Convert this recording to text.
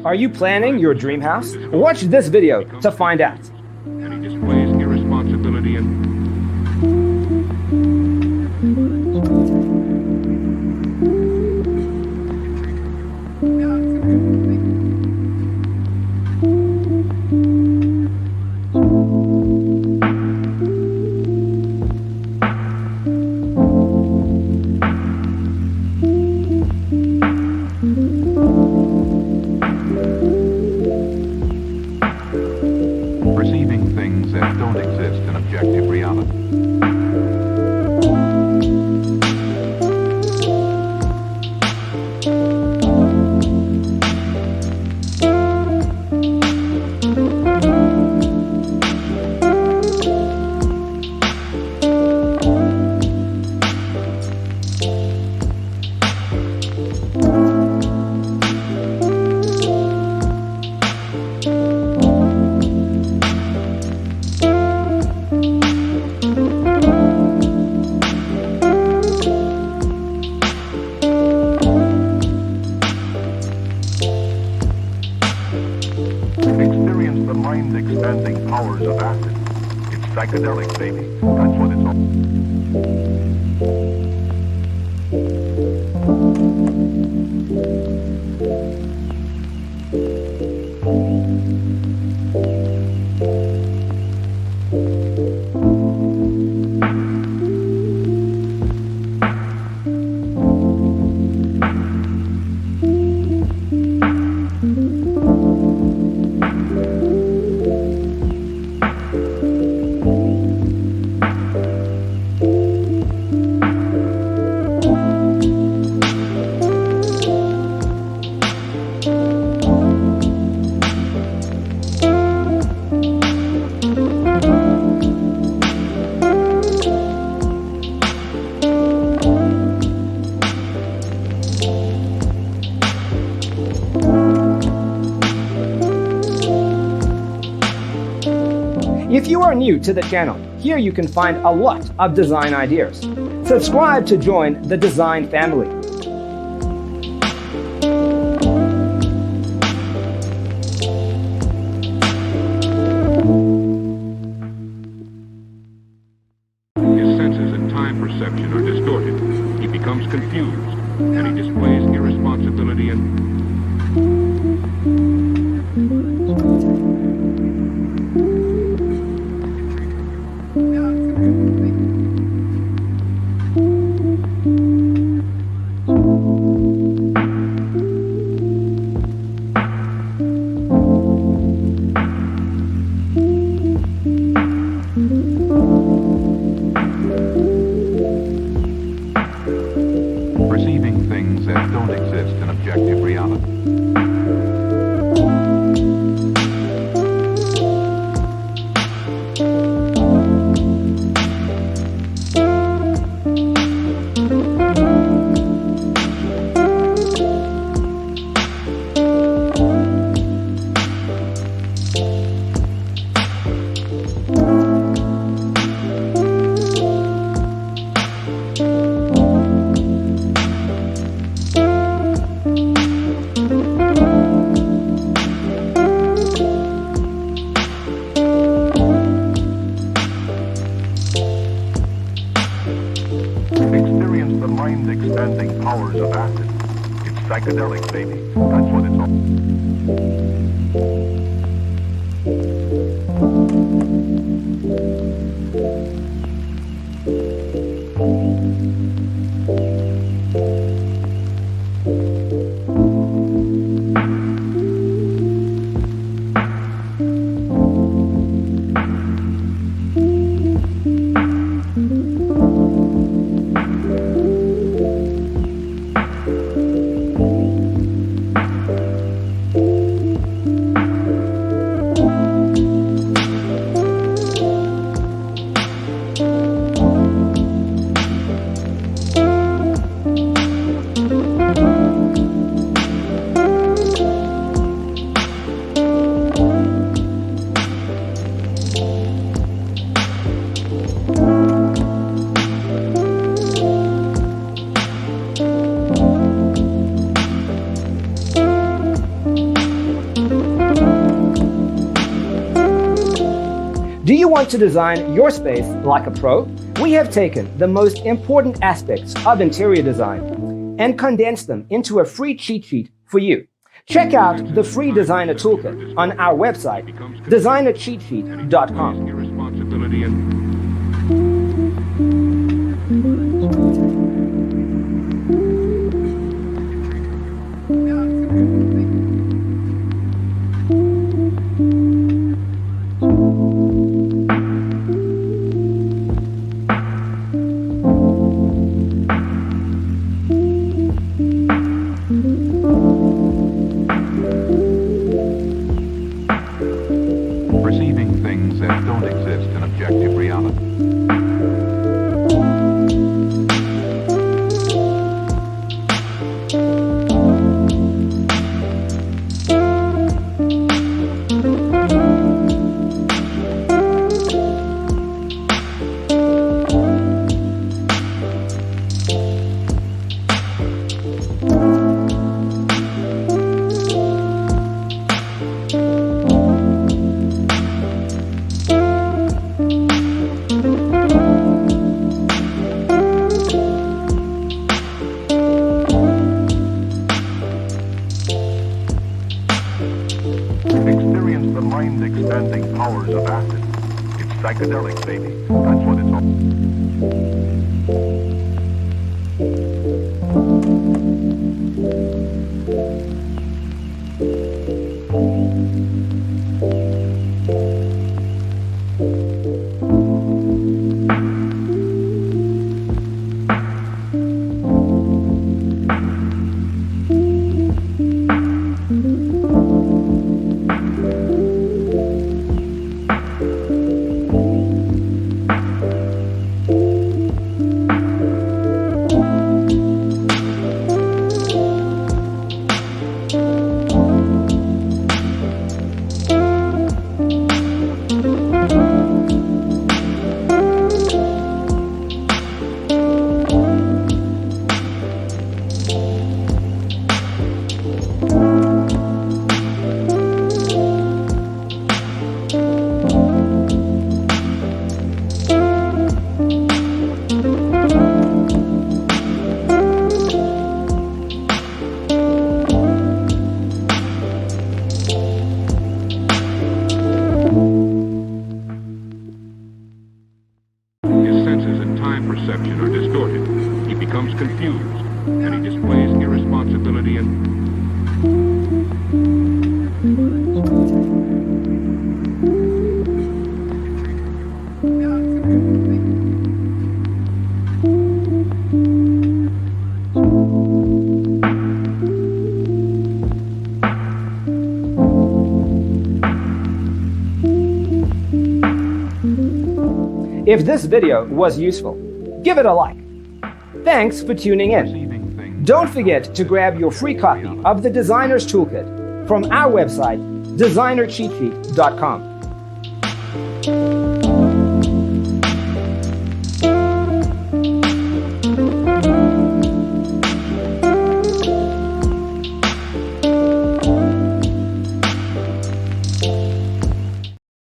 Are you planning your dream house? Watch this video to find out. And he displays irresponsibility and perceiving things that don't exist in objective reality. Experience the mind-expanding powers of acid. It's psychedelic, baby. That's what it's all. If you are new to the channel, here you can find a lot of design ideas. Subscribe to join the design family. His senses and time perception are distorted. He becomes confused, and he displays irresponsibility and perceiving things that don't exist in objective reality. Experience the mind-expanding powers of acid. It's psychedelic, baby. That's what it's all. Do you want to design your space like a pro? We have taken the most important aspects of interior design and condensed them into a free cheat sheet for you. Check out the free designer toolkit on our website, designercheatsheet.com. Irresponsibility and perceiving things that don't exist in objective reality. Experience the mind-expanding powers of acid. It's psychedelic, baby. That's what it's perception are distorted. He becomes confused, and he displays irresponsibility and If this video was useful, give it a like. Thanks for tuning in. Don't forget to grab your free copy of the Designer's Toolkit from our website, designercheatsheet.com.